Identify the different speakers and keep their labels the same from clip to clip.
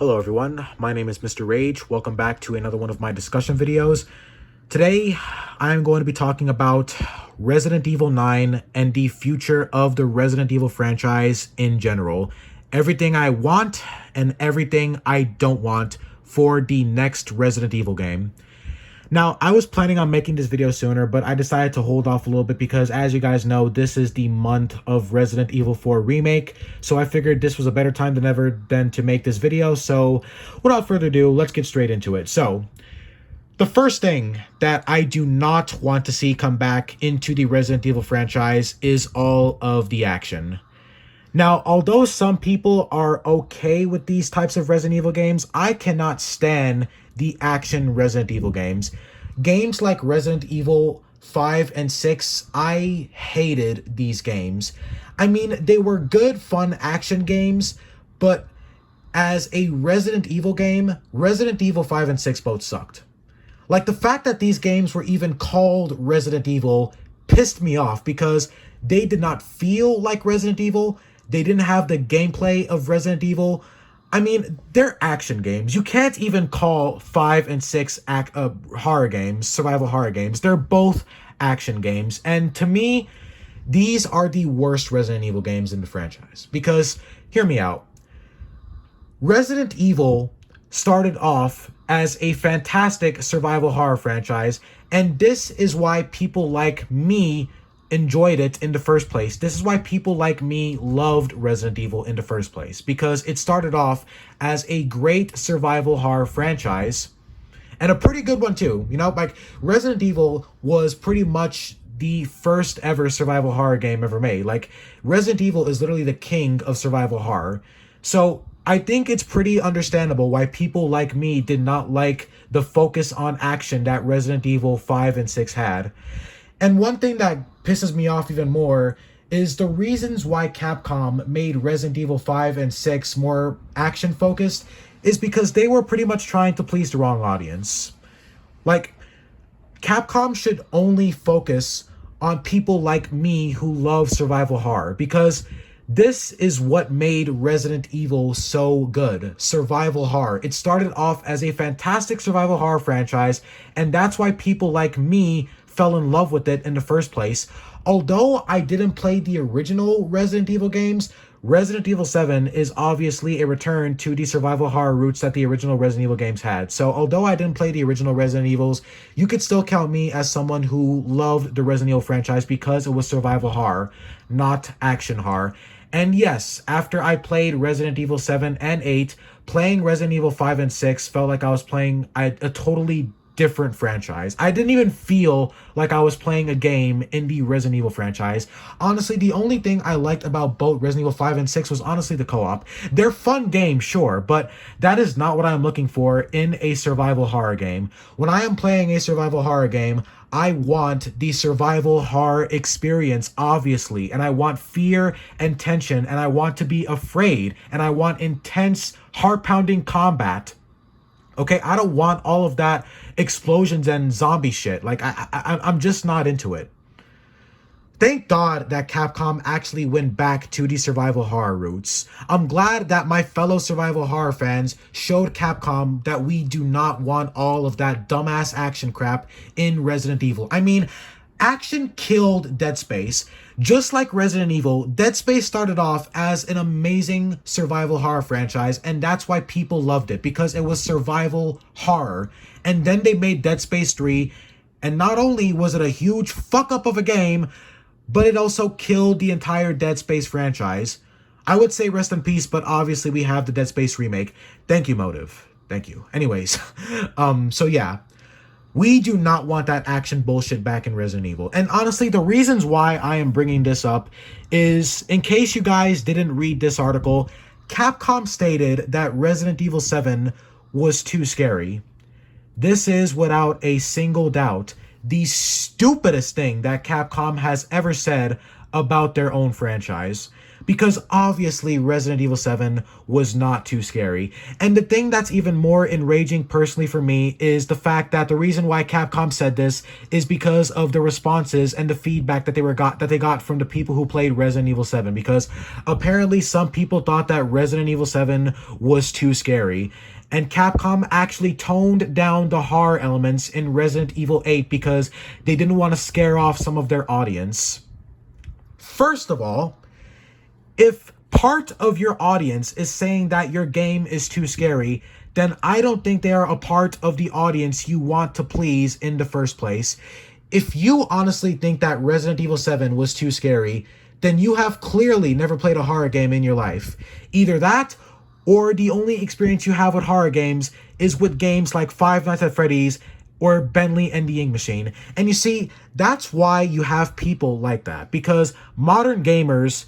Speaker 1: Hello everyone, my name is Mr. Rage. Welcome back to another one of my discussion videos. Today, I'm going to be talking about Resident Evil 9 and the future of the Resident Evil franchise in general. Everything I want and everything I don't want for the next Resident Evil game. Now, I was planning on making this video sooner, but I decided to hold off a little bit because, as you guys know, this is the month of Resident Evil 4 Remake, so I figured this was a better time than ever to make this video. So, without further ado, let's get straight into it. So, the first thing that I do not want to see come back into the Resident Evil franchise is all of the action. Now, although some people are okay with these types of Resident Evil games, I cannot stand the action Resident Evil games. Games like Resident Evil 5 and 6, I hated these games. I mean, they were good, fun action games, but as a Resident Evil game, Resident Evil 5 and 6 both sucked. Like, the fact that these games were even called Resident Evil pissed me off because they did not feel like Resident Evil. They didn't have the gameplay of Resident Evil. I mean, they're action games. You can't even call 5 and 6 horror games, survival horror games. They're both action games. And to me, these are the worst Resident Evil games in the franchise. Because, hear me out. Resident Evil started off as a fantastic survival horror franchise, and this is why people like me enjoyed it in the first place. This is why people like me loved Resident Evil in the first place, because it started off as a great survival horror franchise and a pretty good one too. You know, like Resident Evil was pretty much the first ever survival horror game ever made. Like, Resident Evil is literally the king of survival horror. So I think it's pretty understandable why people like me did not like the focus on action that Resident Evil 5 and 6 had. And one thing that pisses me off even more is the reasons why Capcom made Resident Evil 5 and 6 more action-focused is because they were pretty much trying to please the wrong audience. Like, Capcom should only focus on people like me who love survival horror, because this is what made Resident Evil so good. Survival horror. It started off as a fantastic survival horror franchise, and that's why people like me fell in love with it in the first place. Although I didn't play the original Resident Evil games, Resident Evil 7 is obviously a return to the survival horror roots that the original Resident Evil games had. So although I didn't play the original Resident Evils, you could still count me as someone who loved the Resident Evil franchise because it was survival horror, not action horror. And yes, after I played Resident Evil 7 and 8, playing Resident Evil 5 and 6 felt like I was playing a totally different franchise. I didn't even feel like I was playing a game in the Resident Evil franchise. Honestly, the only thing I liked about both Resident Evil 5 and 6 was honestly the co-op. They're fun games, sure, but that is not what I'm looking for in a survival horror game. When I am playing a survival horror game, I want the survival horror experience, obviously, and I want fear and tension, and I want to be afraid, and I want intense, heart-pounding combat. Okay, I don't want all of that explosions and zombie shit. Like, I'm just not into it. Thank God that Capcom actually went back to the survival horror roots. I'm glad that my fellow survival horror fans showed Capcom that we do not want all of that dumbass action crap in Resident Evil. I mean, action killed Dead Space. Just like Resident Evil, Dead Space started off as an amazing survival horror franchise, and that's why people loved it, because it was survival horror. And then they made Dead Space 3, and not only was it a huge fuck-up of a game, but it also killed the entire Dead Space franchise. I would say rest in peace, but obviously we have the Dead Space remake. Thank you, Motive. Thank you. Anyways, so yeah. We do not want that action bullshit back in Resident Evil. And honestly, the reasons why I am bringing this up is, in case you guys didn't read this article, Capcom stated that Resident Evil 7 was too scary. This is, without a single doubt, the stupidest thing that Capcom has ever said about their own franchise. because obviously Resident Evil 7 was not too scary. And the thing that's even more enraging personally for me is the fact that the reason why Capcom said this is because of the responses and the feedback that they got from the people who played Resident Evil 7, because apparently some people thought that Resident Evil 7 was too scary. And Capcom actually toned down the horror elements in Resident Evil 8 because they didn't want to scare off some of their audience. First of all, if part of your audience is saying that your game is too scary, then I don't think they are a part of the audience you want to please in the first place. If you honestly think that Resident Evil 7 was too scary, then you have clearly never played a horror game in your life. Either that, or the only experience you have with horror games is with games like Five Nights at Freddy's or Bentley and the Ink Machine. And you see, that's why you have people like that, because modern gamers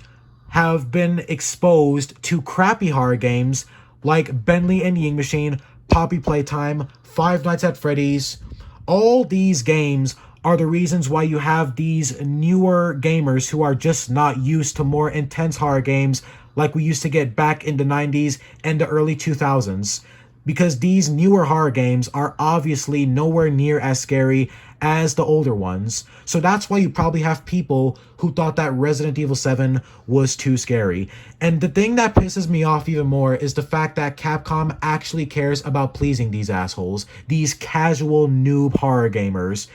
Speaker 1: have been exposed to crappy horror games like Bentley and the Ink Machine, Poppy Playtime, Five Nights at Freddy's. All these games are the reasons why you have these newer gamers who are just not used to more intense horror games like we used to get back in the 90s and the early 2000s. Because these newer horror games are obviously nowhere near as scary as the older ones. So that's why you probably have people who thought that Resident Evil 7 was too scary. And the thing that pisses me off even more is the fact that Capcom actually cares about pleasing these assholes, these casual noob horror gamers.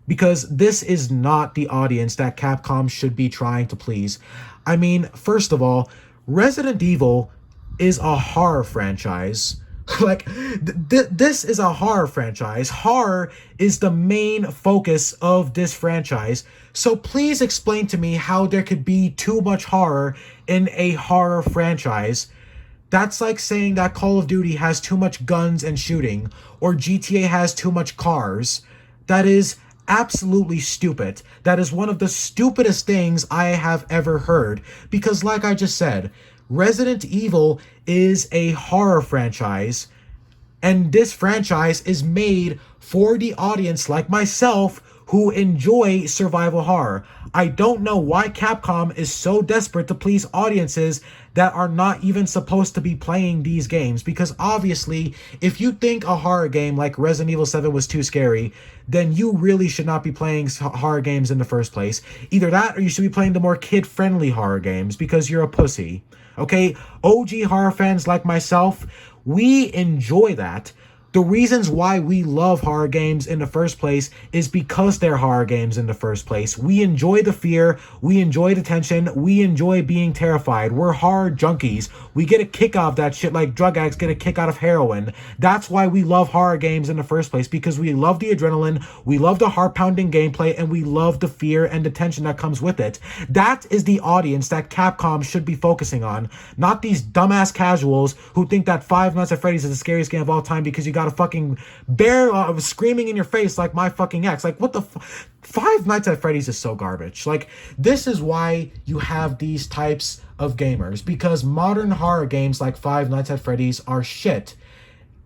Speaker 1: Because this is not the audience that Capcom should be trying to please. I mean, first of all, Resident Evil is a horror franchise. This is a horror franchise. Horror is the main focus of this franchise. So please explain to me how there could be too much horror in a horror franchise. That's like saying that Call of Duty has too much guns and shooting, or GTA has too much cars. That is absolutely stupid. That is one of the stupidest things I have ever heard. Because like I just said, Resident Evil is a horror franchise, and this franchise is made for the audience like myself who enjoy survival horror. I don't know why Capcom is so desperate to please audiences that are not even supposed to be playing these games, because obviously, if you think a horror game like Resident Evil 7 was too scary, then you really should not be playing horror games in the first place. Either that, or you should be playing the more kid-friendly horror games, because you're a pussy. Okay? OG horror fans like myself, we enjoy that. The reasons why we love horror games in the first place is because they're horror games in the first place. We enjoy the fear, we enjoy the tension, we enjoy being terrified. We're horror junkies. We get a kick out of that shit like drug addicts get a kick out of heroin. That's why we love horror games in the first place, because we love the adrenaline, we love the heart-pounding gameplay, and we love the fear and the tension that comes with it. That is the audience that Capcom should be focusing on, not these dumbass casuals who think that Five Nights at Freddy's is the scariest game of all time because you got a fucking bear screaming in your face like my fucking ex. Like, what the Five Nights at Freddy's is so garbage. Like, this is why you have these types of gamers, because modern horror games like Five Nights at Freddy's are shit.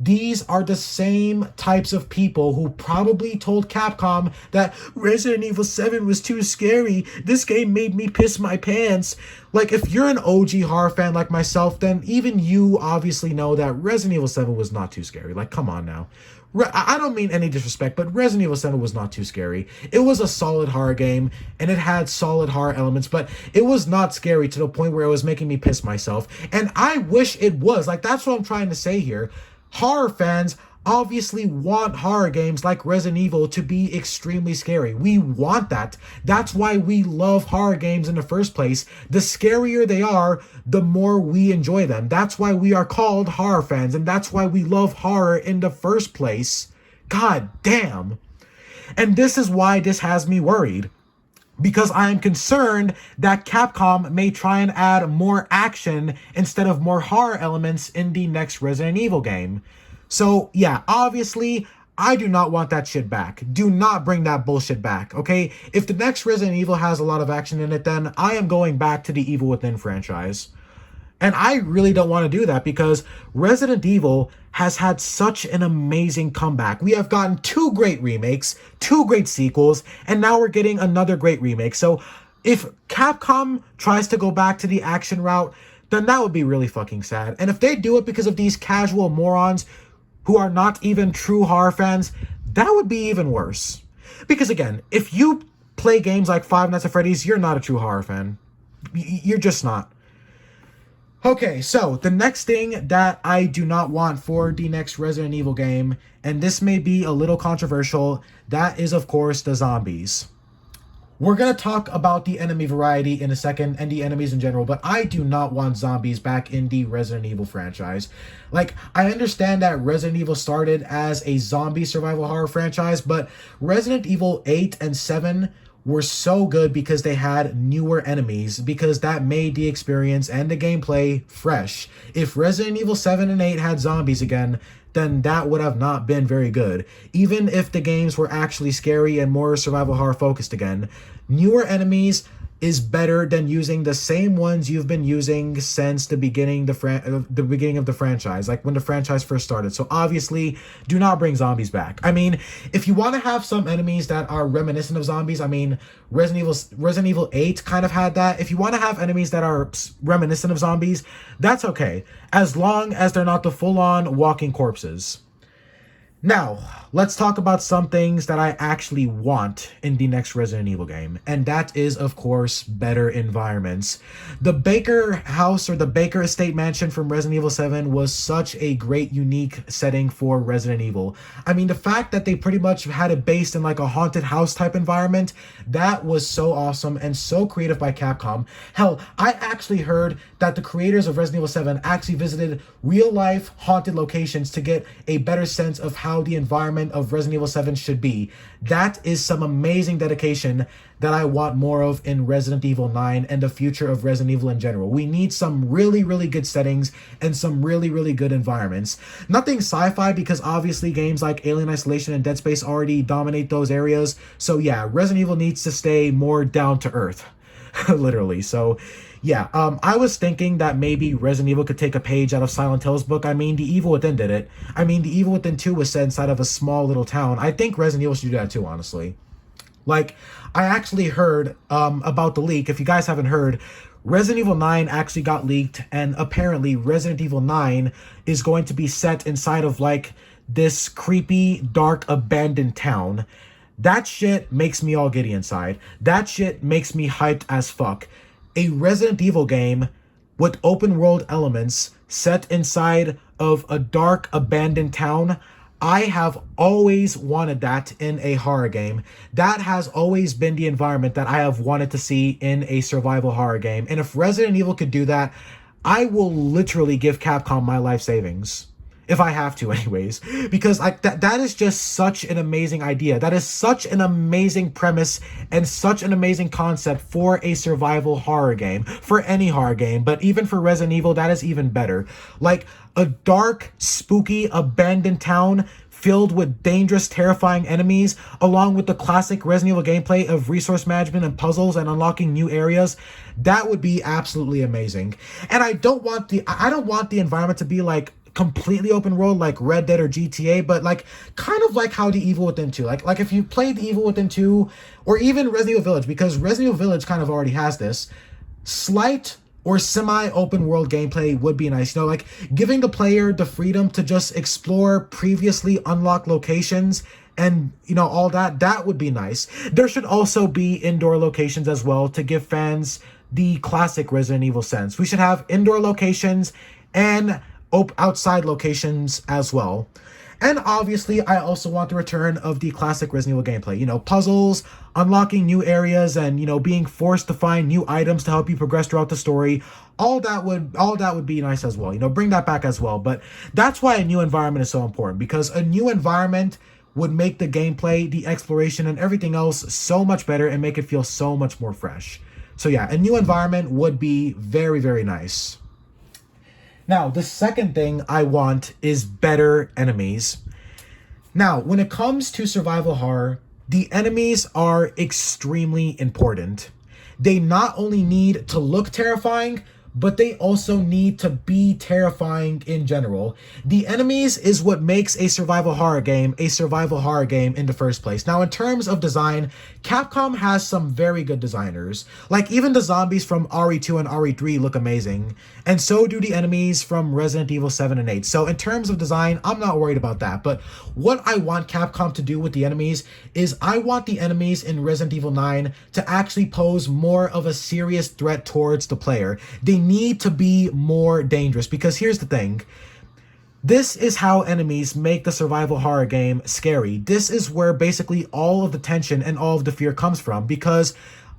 Speaker 1: These are the same types of people who probably told Capcom that Resident Evil 7 was too scary. This game made me piss my pants. Like, if you're an OG horror fan like myself, then even you obviously know that Resident Evil 7 was not too scary. Like, come on now. I don't mean any disrespect, but Resident Evil 7 was not too scary. It was a solid horror game, and it had solid horror elements, but it was not scary to the point where it was making me piss myself. And I wish it was. Like, that's what I'm trying to say here. Horror fans obviously want horror games like Resident Evil to be extremely scary. We want that. That's why we love horror games in the first place. The scarier they are, the more we enjoy them. That's why we are called horror fans, and that's why we love horror in the first place. God damn. And this is why this has me worried, because I am concerned that Capcom may try and add more action instead of more horror elements in the next Resident Evil game. So, yeah, obviously, I do not want that shit back. Do not bring that bullshit back, okay? If the next Resident Evil has a lot of action in it, then I am going back to the Evil Within franchise. And I really don't want to do that, because Resident Evil has had such an amazing comeback. We have gotten 2 great remakes, 2 great sequels, and now we're getting another great remake. So If Capcom tries to go back to the action route, then that would be really fucking sad. And if they do it because of these casual morons who are not even true horror fans, that would be even worse. Because again, if you play games like Five Nights at Freddy's, you're not a true horror fan. You're just not. Okay, so the next thing that I do not want for the next Resident Evil game, and this may be a little controversial, that is of course the zombies. We're going to talk about the enemy variety in a second and the enemies in general, but I do not want zombies back in the Resident Evil franchise. Like, I understand that Resident Evil started as a zombie survival horror franchise, but Resident Evil 8 and 7 were so good because they had newer enemies, because that made the experience and the gameplay fresh. If Resident Evil 7 and 8 had zombies again, then that would have not been very good. Even if the games were actually scary and more survival horror focused again, newer enemies is better than using the same ones you've been using since the beginning the beginning of the franchise, like when the franchise first started. So obviously, do not bring zombies back. I mean, if you want to have some enemies that are reminiscent of zombies, I mean, Resident Evil 8 kind of had that. If you want to have enemies that are reminiscent of zombies, that's okay, as long as they're not the full-on walking corpses. Now, let's talk about some things that I actually want in the next Resident Evil game, and that is, of course, better environments. The Baker house or the Baker Estate Mansion from Resident Evil 7 was such a great, unique setting for Resident Evil. I mean, the fact that they pretty much had it based in like a haunted house type environment, that was so awesome and so creative by Capcom. Hell, I actually heard that the creators of Resident Evil 7 actually visited real-life haunted locations to get a better sense of how the environment of Resident Evil 7 should be. That is some amazing dedication that I want more of in Resident Evil 9 and the future of Resident Evil in general. We need some really, really good settings and some really, really good environments. Nothing sci-fi, because obviously games like Alien Isolation and Dead Space already dominate those areas. So yeah, Resident Evil needs to stay more down to earth. Literally. So yeah, I was thinking that maybe Resident Evil could take a page out of Silent Hill's book. I mean, The Evil Within did it. I mean, The Evil Within 2 was set inside of a small little town. I think Resident Evil should do that too, honestly. Like, I actually heard about the leak. If you guys haven't heard, Resident Evil 9 actually got leaked, and apparently Resident Evil 9 is going to be set inside of like this creepy, dark, abandoned town. That shit makes me all giddy inside. That shit makes me hyped as fuck. A Resident Evil game with open world elements set inside of a dark, abandoned town. I have always wanted that in a horror game. That has always been the environment that I have wanted to see in a survival horror game. And if Resident Evil could do that, I will literally give Capcom my life savings. If I have to, anyways. Because that is just such an amazing idea. That is such an amazing premise and such an amazing concept for a survival horror game. For any horror game. But even for Resident Evil, that is even better. Like, a dark, spooky, abandoned town filled with dangerous, terrifying enemies, along with the classic Resident Evil gameplay of resource management and puzzles and unlocking new areas. That would be absolutely amazing. And I don't want the environment to be like completely open world like Red Dead or GTA, but like kind of like how The Evil Within 2, like if you played The Evil Within 2 or even Resident Evil Village, because Resident Evil Village kind of already has this slight or semi-open world gameplay would be nice. You know, like giving the player the freedom to just explore previously unlocked locations and, you know, all that would be nice. There should also be indoor locations as well to give fans the classic Resident Evil sense. We should have indoor locations and outside locations as well. And obviously, I also want the return of the classic Resident Evil gameplay. You know, puzzles, unlocking new areas, and, you know, being forced to find new items to help you progress throughout the story. All that would be nice as well. You know, bring that back as well. But that's why a new environment is so important, because a new environment would make the gameplay, the exploration, and everything else so much better and make it feel so much more fresh. So yeah, a new environment would be very, very nice. Now, the second thing I want is better enemies. Now, when it comes to survival horror, the enemies are extremely important. They not only need to look terrifying, but they also need to be terrifying in general. The enemies is what makes a survival horror game in the first place. Now, in terms of design, Capcom has some very good designers. Like, even the zombies from RE2 and RE3 look amazing, and so do the enemies from Resident Evil 7 and 8. So in terms of design, I'm not worried about that. But what I want Capcom to do with the enemies is I want the enemies in Resident Evil 9 to actually pose more of a serious threat towards the player. They need to be more dangerous, because here's the thing. This is how enemies make the survival horror game scary. This is where basically all of the tension and all of the fear comes from, because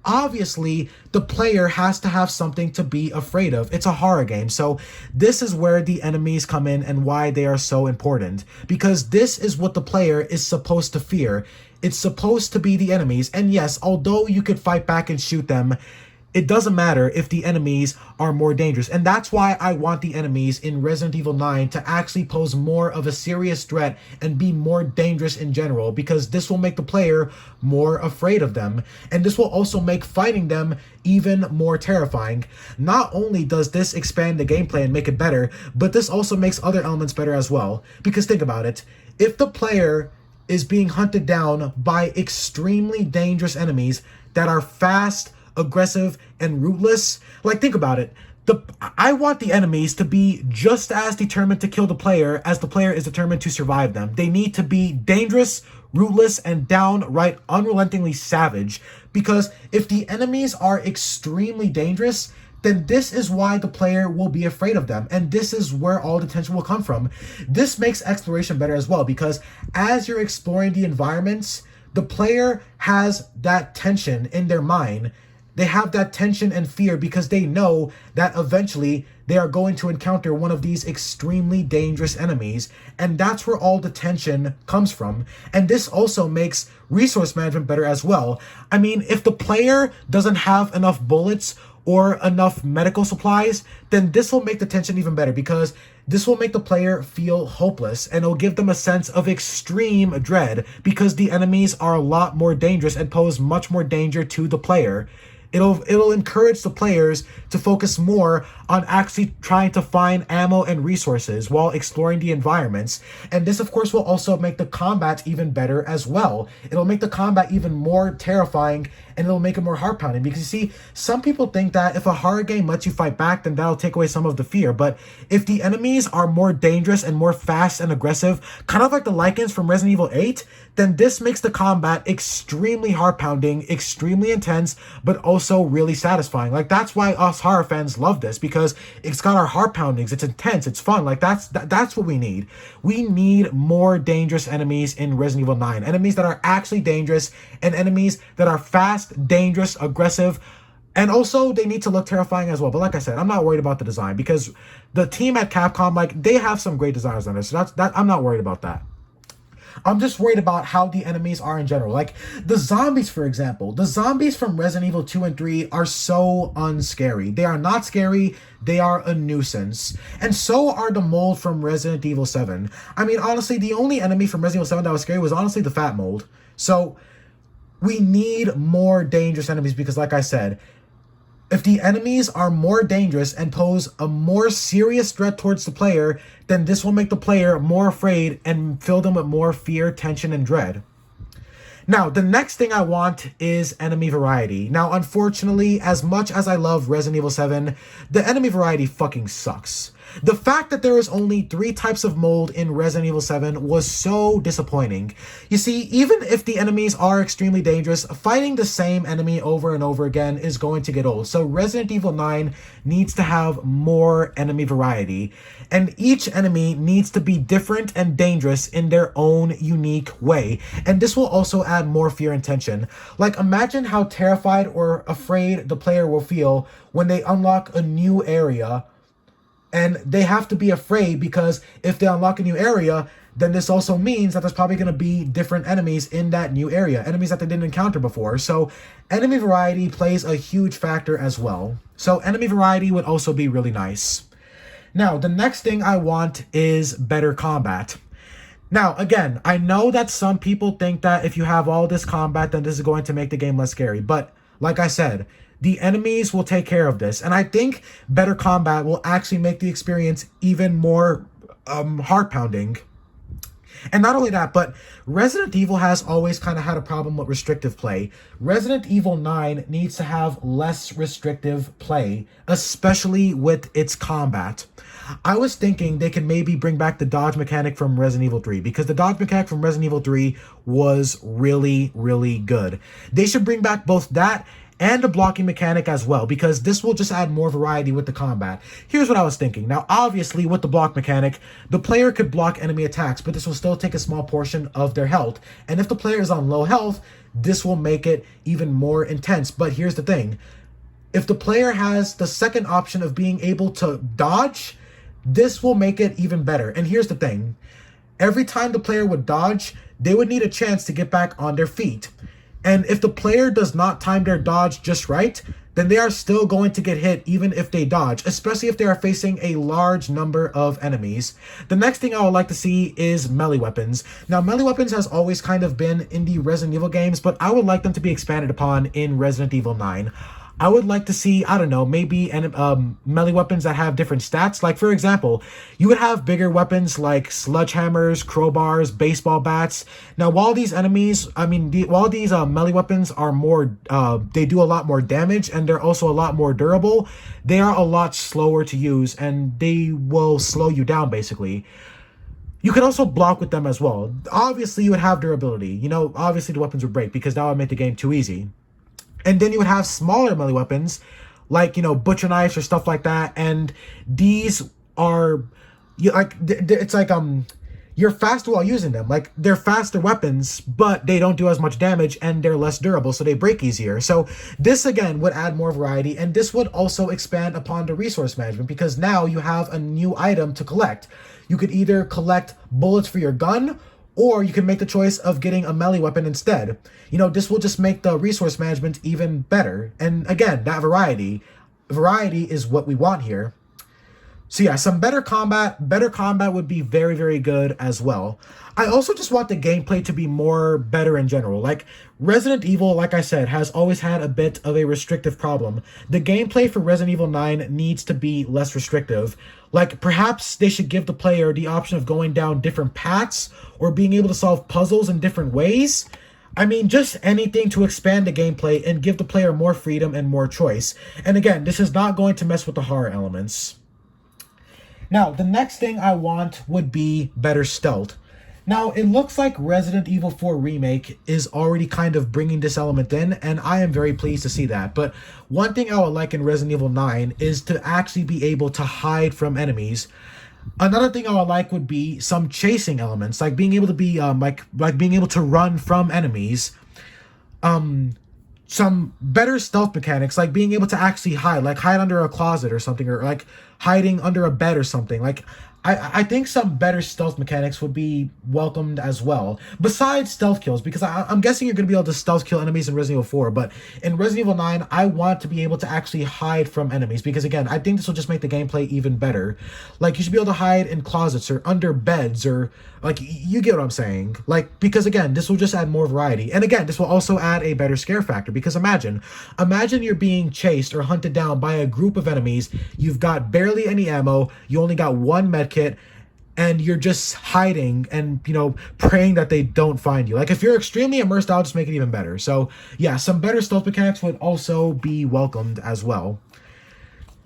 Speaker 1: obviously the player has to have something to be afraid of. It's a horror game. So this is where the enemies come in and why they are so important, because this is what the player is supposed to fear. It's supposed to be the enemies. And yes, although you could fight back and shoot them, it doesn't matter if the enemies are more dangerous. And that's why I want the enemies in Resident Evil 9 to actually pose more of a serious threat and be more dangerous in general, because this will make the player more afraid of them. And this will also make fighting them even more terrifying. Not only does this expand the gameplay and make it better, but this also makes other elements better as well. Because think about it. If the player is being hunted down by extremely dangerous enemies that are fast, aggressive, and ruthless, like, think about it. I want the enemies to be just as determined to kill the player as the player is determined to survive them. They need to be dangerous, ruthless, and downright unrelentingly savage, because if the enemies are extremely dangerous, then this is why the player will be afraid of them, and this is where all the tension will come from. This makes exploration better as well, because as you're exploring the environments, the player has that tension in their mind. They have that tension and fear because they know that eventually they are going to encounter one of these extremely dangerous enemies, and that's where all the tension comes from. And this also makes resource management better as well. I mean, if the player doesn't have enough bullets or enough medical supplies, then this will make the tension even better, because this will make the player feel hopeless, and it'll give them a sense of extreme dread, because the enemies are a lot more dangerous and pose much more danger to the player. It'll encourage the players to focus more on actually trying to find ammo and resources while exploring the environments. And this, of course, will also make the combat even better as well. It'll make the combat even more terrifying, and it'll make it more heart-pounding. Because, you see, some people think that if a horror game lets you fight back, then that'll take away some of the fear. But if the enemies are more dangerous and more fast and aggressive, kind of like the Lycans from Resident Evil 8, then this makes the combat extremely heart-pounding, extremely intense, but also really satisfying. Like, that's why us horror fans love this, because it's got our heart poundings, it's intense, it's fun. Like, that's what we need. We need more dangerous enemies in Resident Evil 9. Enemies that are actually dangerous, and enemies that are fast, dangerous, aggressive, and also they need to look terrifying as well. But like I said, I'm not worried about the design, because the team at Capcom, like, they have some great designers on this. So I'm not worried about that. I'm just worried about how the enemies are in general. Like, the zombies, for example. The zombies from Resident Evil 2 and 3 are so unscary. They are not scary. They are a nuisance. And so are the mold from Resident Evil 7. I mean, honestly, the only enemy from Resident Evil 7 that was scary was honestly the fat mold. So we need more dangerous enemies, because, like I said, if the enemies are more dangerous and pose a more serious threat towards the player, then this will make the player more afraid and fill them with more fear, tension, and dread. Now, the next thing I want is enemy variety. Now, unfortunately, as much as I love Resident Evil 7, the enemy variety fucking sucks. The fact that there is only 3 types of mold in Resident Evil 7 was so disappointing. You see, even if the enemies are extremely dangerous, fighting the same enemy over and over again is going to get old. So Resident Evil 9 needs to have more enemy variety. And each enemy needs to be different and dangerous in their own unique way. And this will also add more fear and tension. Like, imagine how terrified or afraid the player will feel when they unlock a new area. And they have to be afraid, because if they unlock a new area, then this also means that there's probably going to be different enemies in that new area, enemies that they didn't encounter before. So enemy variety plays a huge factor as well. So enemy variety would also be really nice. Now, the next thing I want is better combat. Now, again, I know that some people think that if you have all this combat, then this is going to make the game less scary. But like I said, The enemies will take care of this. And I think better combat will actually make the experience even more heart pounding. And not only that, but Resident Evil has always kind of had a problem with restrictive play. Resident Evil 9 needs to have less restrictive play, especially with its combat. I was thinking they could maybe bring back the dodge mechanic from Resident Evil 3, because the dodge mechanic from Resident Evil 3 was really, really good. They should bring back both that and the blocking mechanic as well, because this will just add more variety with the combat. Here's what I was thinking. Now, obviously, with the block mechanic, the player could block enemy attacks, but this will still take a small portion of their health. And if the player is on low health, this will make it even more intense. But here's the thing. If the player has the second option of being able to dodge, this will make it even better. And here's the thing. Every time the player would dodge, they would need a chance to get back on their feet. And if the player does not time their dodge just right, then they are still going to get hit even if they dodge, especially if they are facing a large number of enemies. The next thing I would like to see is melee weapons. Now, melee weapons has always kind of been in the Resident Evil games, but I would like them to be expanded upon in Resident Evil 9. I would like to see, I don't know, maybe melee weapons that have different stats. Like, for example, you would have bigger weapons like sledgehammers, crowbars, baseball bats. Now, while these enemies, while these melee weapons are more, they do a lot more damage and they're also a lot more durable, they are a lot slower to use and they will slow you down, basically. You can also block with them as well. Obviously, you would have durability. You know, obviously the weapons would break because that would make the game too easy. And then you would have smaller melee weapons, like, butcher knives or stuff like that. And these are, it's like, you're faster while using them. Like, they're faster weapons, but they don't do as much damage and they're less durable, so they break easier. So this, again, would add more variety. And this would also expand upon the resource management, because now you have a new item to collect. You could either collect bullets for your gun, or you can make the choice of getting a melee weapon instead. This will just make the resource management even better. And again, that variety is what we want here. So yeah, some better combat would be very, very good as well. I also just want the gameplay to be better in general. Like, Resident Evil, like I said, has always had a bit of a restrictive problem. The gameplay for Resident Evil 9 needs to be less restrictive. Like, perhaps they should give the player the option of going down different paths or being able to solve puzzles in different ways. Just anything to expand the gameplay and give the player more freedom and more choice. And again, this is not going to mess with the horror elements. Now, the next thing I want would be better stealth. Now, it looks like Resident Evil 4 Remake is already kind of bringing this element in, and I am very pleased to see that. But one thing I would like in Resident Evil 9 is to actually be able to hide from enemies. Another thing I would like would be some chasing elements, like being able to be like being able to run from enemies. Some better stealth mechanics, like being able to actually hide under a closet or something, or like hiding under a bed or something. Like, I think some better stealth mechanics would be welcomed as well, besides stealth kills, because I'm guessing you're going to be able to stealth kill enemies in Resident Evil 4, but in Resident Evil 9, I want to be able to actually hide from enemies, because again, I think this will just make the gameplay even better. Like, you should be able to hide in closets or under beds, or like, you get what I'm saying. Like, because again, this will just add more variety. And again, this will also add a better scare factor, because imagine you're being chased or hunted down by a group of enemies, you've got barely any ammo, you only got one med kit, and you're just hiding and, praying that they don't find you. Like, if you're extremely immersed, I'll just make it even better. So yeah, some better stealth mechanics would also be welcomed as well.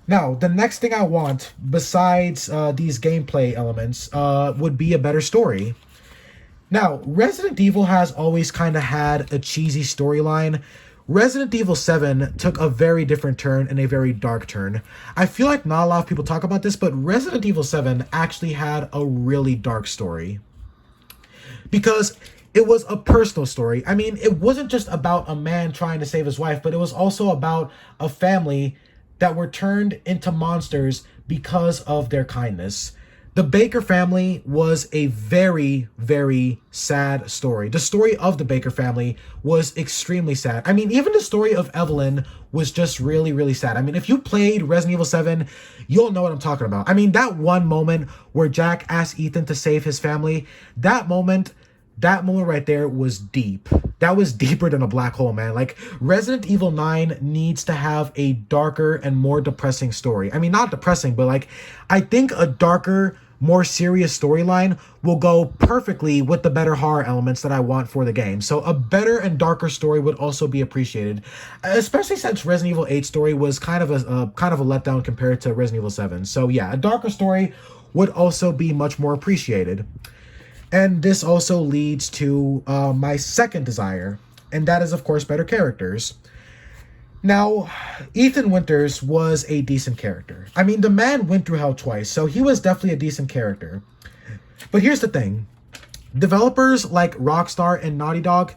Speaker 1: Now, the next thing I want, besides these gameplay elements, would be a better story. Now, Resident Evil has always kind of had a cheesy storyline. Resident Evil 7 took a very different turn and a very dark turn. I feel like not a lot of people talk about this, but Resident Evil 7 actually had a really dark story. Because it was a personal story. It wasn't just about a man trying to save his wife, but it was also about a family that were turned into monsters because of their kindness. The Baker family was a very, very sad story. The story of the Baker family was extremely sad. Even the story of Evelyn was just really, really sad. If you played Resident Evil 7, you'll know what I'm talking about. That one moment where Jack asked Ethan to save his family, that moment that moment right there was deep. That was deeper than a black hole, man. Like, Resident Evil 9 needs to have a darker and more depressing story. I mean, not depressing, but like, I think a darker, more serious storyline will go perfectly with the better horror elements that I want for the game. So a better and darker story would also be appreciated, especially since Resident Evil 8 story was kind of a letdown compared to Resident Evil 7. So yeah, a darker story would also be much more appreciated. And this also leads to my second desire, and that is, of course, better characters. Now, Ethan Winters was a decent character. I mean, the man went through hell twice, so he was definitely a decent character. But here's the thing. Developers like Rockstar and Naughty Dog,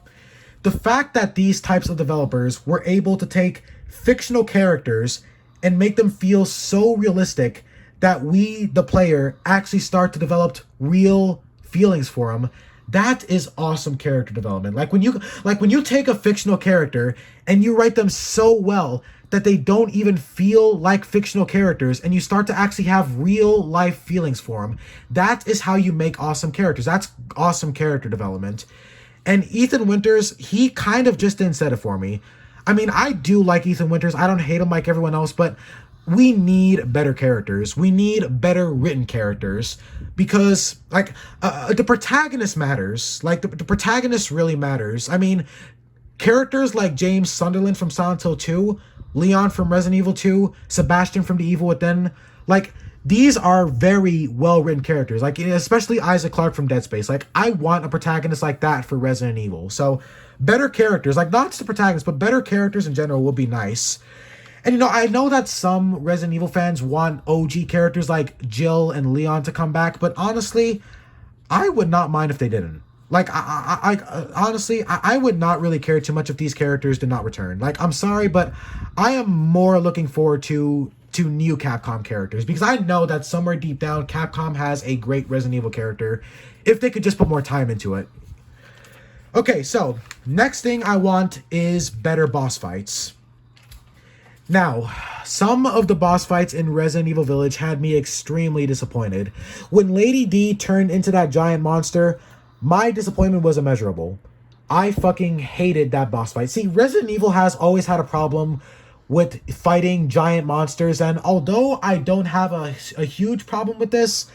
Speaker 1: the fact that these types of developers were able to take fictional characters and make them feel so realistic that we, the player, actually start to develop real feelings for them, that is awesome character development. Like when you take a fictional character and you write them so well that they don't even feel like fictional characters, and you start to actually have real life feelings for them. That is how you make awesome characters. That's awesome character development. And Ethan Winters, he kind of just didn't set it for me. I mean, I do like Ethan Winters. I don't hate him like everyone else, but we need better characters. We need better written characters, because like the protagonist matters. Like the protagonist really matters. I mean, characters like James Sunderland from Silent Hill 2, Leon from Resident Evil 2, Sebastian from The Evil Within, like these are very well written characters. Like especially Isaac Clarke from Dead Space. Like I want a protagonist like that for Resident Evil. So better characters, like not just the protagonist, but better characters in general would be nice. And, you know, I know that some Resident Evil fans want OG characters like Jill and Leon to come back, but honestly, I would not mind if they didn't. Like, honestly, I would not really care too much if these characters did not return. Like, I'm sorry, but I am more looking forward to new Capcom characters, because I know that somewhere deep down, Capcom has a great Resident Evil character if they could just put more time into it. Okay, so, next thing I want is better boss fights. Now, some of the boss fights in Resident Evil Village had me extremely disappointed. When Lady D turned into that giant monster, my disappointment was immeasurable. I fucking hated that boss fight. See, Resident Evil has always had a problem with fighting giant monsters, and although I don't have a huge problem with this,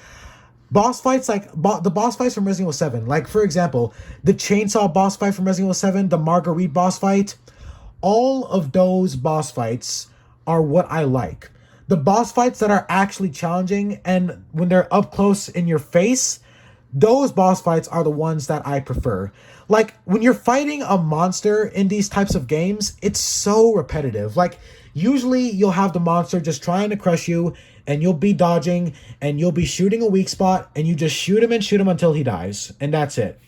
Speaker 1: boss fights like the boss fights from Resident Evil 7, like for example, the chainsaw boss fight from Resident Evil 7, the Marguerite boss fight, all of those boss fights are what I like. The boss fights that are actually challenging and when they're up close in your face, those boss fights are the ones that I prefer. Like when you're fighting a monster in these types of games, it's so repetitive. Like usually you'll have the monster just trying to crush you, and you'll be dodging and you'll be shooting a weak spot, and you just shoot him until he dies, and that's it.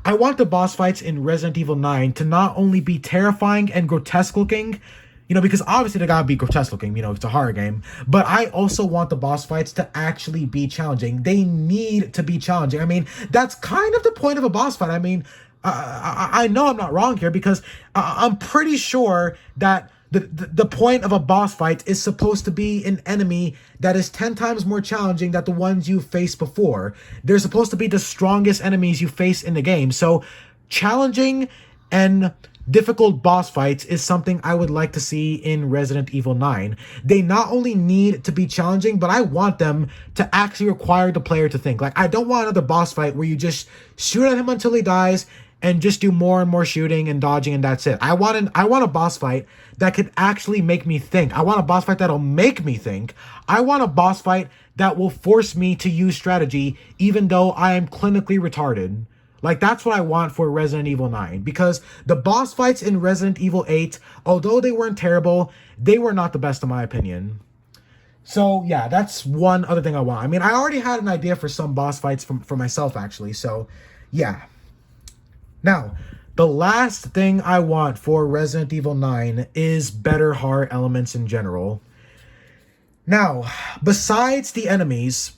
Speaker 1: I want the boss fights in Resident Evil 9 to not only be terrifying and grotesque looking, you know, because obviously they gotta be grotesque looking, you know, it's a horror game, but I also want the boss fights to actually be challenging. They need to be challenging. I mean, that's kind of the point of a boss fight. I mean, I know I'm not wrong here, because I'm pretty sure that the point of a boss fight is supposed to be an enemy that is 10 times more challenging than the ones you faced before. They're supposed to be the strongest enemies you face in the game. So challenging and difficult boss fights is something I would like to see in Resident Evil 9. They not only need to be challenging, but I want them to actually require the player to think. Like, I don't want another boss fight where you just shoot at him until he dies and just do more and more shooting and dodging and that's it. I want a boss fight that could actually make me think. I want a boss fight that'll make me think. I want a boss fight that will force me to use strategy even though I am clinically retarded. Like, that's what I want for Resident Evil 9, because the boss fights in Resident Evil 8, although they weren't terrible, they were not the best in my opinion. So, yeah, that's one other thing I want. I mean, I already had an idea for some boss fights for myself, actually, so, yeah. Now, the last thing I want for Resident Evil 9 is better horror elements in general. Now, besides the enemies,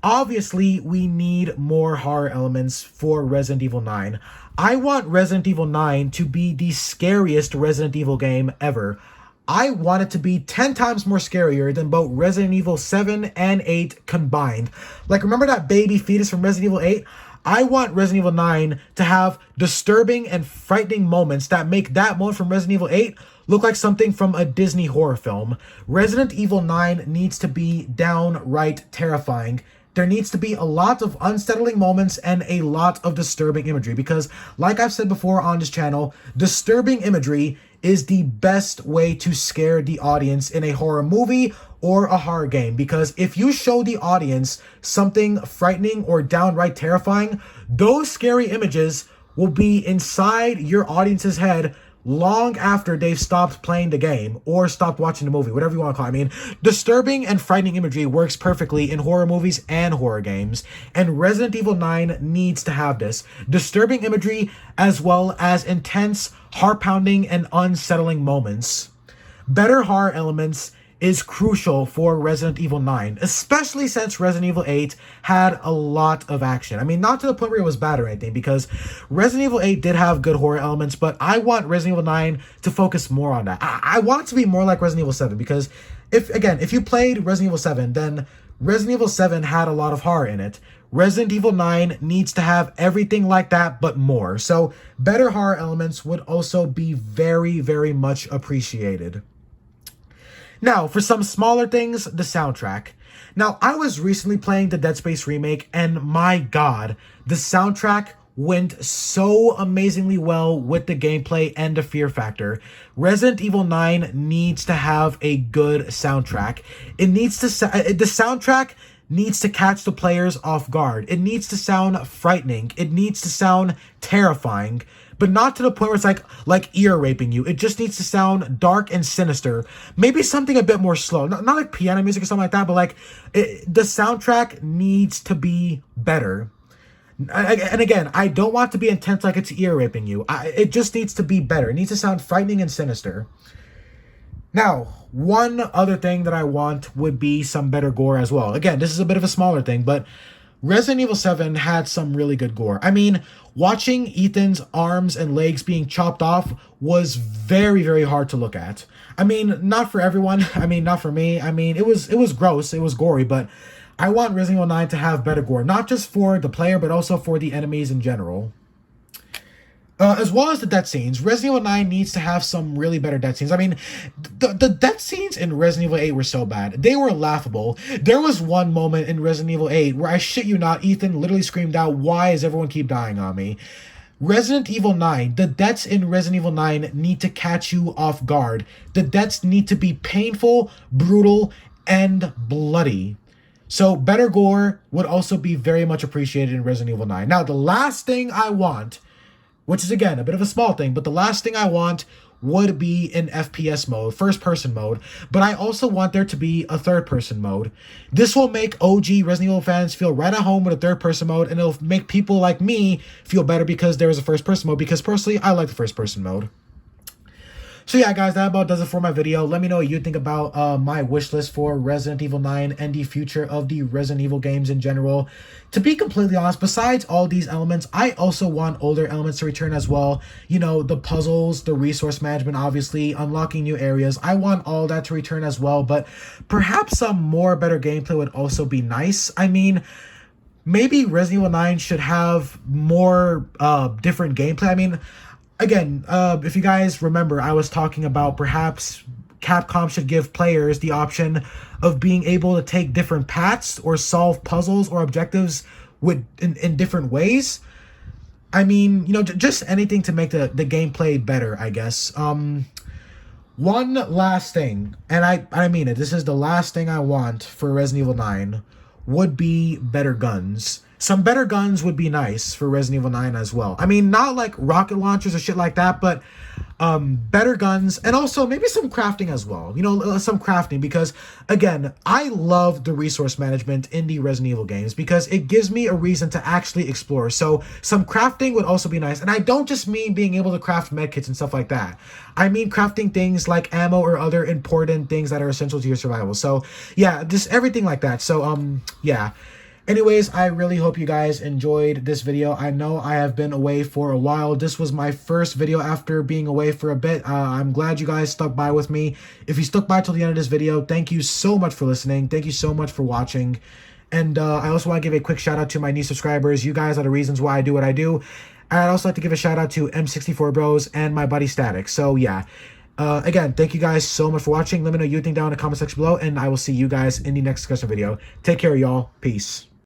Speaker 1: obviously we need more horror elements for Resident Evil 9. I want Resident Evil 9 to be the scariest Resident Evil game ever. I want it to be 10 times more scarier than both Resident Evil 7 and 8 combined. Like, remember that baby fetus from Resident Evil 8? I want Resident Evil 9 to have disturbing and frightening moments that make that moment from Resident Evil 8 look like something from a Disney horror film. Resident Evil 9 needs to be downright terrifying. There needs to be a lot of unsettling moments and a lot of disturbing imagery because, like I've said before on this channel, disturbing imagery is the best way to scare the audience in a horror movie or a horror game, because if you show the audience something frightening or downright terrifying, those scary images will be inside your audience's head long after they've stopped playing the game or stopped watching the movie, whatever you want to call it. I mean, disturbing and frightening imagery works perfectly in horror movies and horror games, and Resident Evil 9 needs to have this. Disturbing imagery as well as intense, heart-pounding, and unsettling moments. Better horror elements is crucial for Resident Evil 9, especially since Resident Evil 8 had a lot of action. I mean, not to the point where it was bad or anything, because Resident Evil 8 did have good horror elements, but I want Resident Evil 9 to focus more on that. I want it to be more like Resident Evil 7, because if you played Resident Evil 7, then Resident Evil 7 had a lot of horror in it. Resident Evil 9 needs to have everything like that, but more. So better horror elements would also be very, very much appreciated. Now, for some smaller things, the soundtrack. Now, I was recently playing the Dead Space remake, and my god, the soundtrack went so amazingly well with the gameplay and the fear factor. Resident Evil 9 needs to have a good soundtrack. The soundtrack needs to catch the players off guard. It needs to sound frightening. It needs to sound terrifying, but not to the point where it's like ear raping you. It just needs to sound dark and sinister. Maybe something a bit more slow. Not like piano music or something like that, but the soundtrack needs to be better. And again, I don't want it to be intense like it's ear raping you. It just needs to be better. It needs to sound frightening and sinister. Now, one other thing that I want would be some better gore as well. Again, this is a bit of a smaller thing, but Resident Evil 7 had some really good gore. I mean, watching Ethan's arms and legs being chopped off was very, very hard to look at. I mean, not for everyone. I mean, not for me. I mean, it was gross. It was gory, but I want Resident Evil 9 to have better gore. Not just for the player, but also for the enemies in general. As well as the death scenes, Resident Evil 9 needs to have some really better death scenes. I mean, the death scenes in Resident Evil 8 were so bad. They were laughable. There was one moment in Resident Evil 8 where, I shit you not, Ethan literally screamed out, "Why does everyone keep dying on me?" Resident Evil 9, the deaths in Resident Evil 9 need to catch you off guard. The deaths need to be painful, brutal, and bloody. So better gore would also be very much appreciated in Resident Evil 9. Now, the last thing I want, which is, again, a bit of a small thing, but the last thing I want would be in FPS mode, first-person mode, but I also want there to be a third-person mode. This will make OG Resident Evil fans feel right at home with a third-person mode, and it'll make people like me feel better because there is a first-person mode, because personally, I like the first-person mode. So yeah, guys, that about does it for my video. Let me know what you think about my wish list for Resident Evil 9 and the future of the Resident Evil games in general. To be completely honest, besides all these elements, I also want older elements to return as well. You know, the puzzles, the resource management, obviously, unlocking new areas. I want all that to return as well, but perhaps some more better gameplay would also be nice. I mean, maybe Resident Evil 9 should have more different gameplay. I mean, again, if you guys remember, I was talking about perhaps Capcom should give players the option of being able to take different paths or solve puzzles or objectives in different ways. I mean, you know, just anything to make the gameplay better, I guess. One last thing, and I mean it, this is the last thing I want for Resident Evil 9, would be better guns. Some better guns would be nice for Resident Evil 9 as well. I mean, not like rocket launchers or shit like that, but better guns, and also maybe some crafting as well. You know, some crafting, because, again, I love the resource management in the Resident Evil games because it gives me a reason to actually explore. So some crafting would also be nice, and I don't just mean being able to craft medkits and stuff like that. I mean crafting things like ammo or other important things that are essential to your survival. So, yeah, just everything like that. So, yeah. Anyways, I really hope you guys enjoyed this video. I know I have been away for a while. This was my first video after being away for a bit. I'm glad you guys stuck by with me. If you stuck by till the end of this video, thank you so much for listening. Thank you so much for watching. And I also want to give a quick shout out to my new subscribers. You guys are the reasons why I do what I do. And I'd also like to give a shout out to M64 Bros and my buddy Static. So yeah, again, thank you guys so much for watching. Let me know what you think down in the comment section below, and I will see you guys in the next discussion video. Take care, y'all. Peace.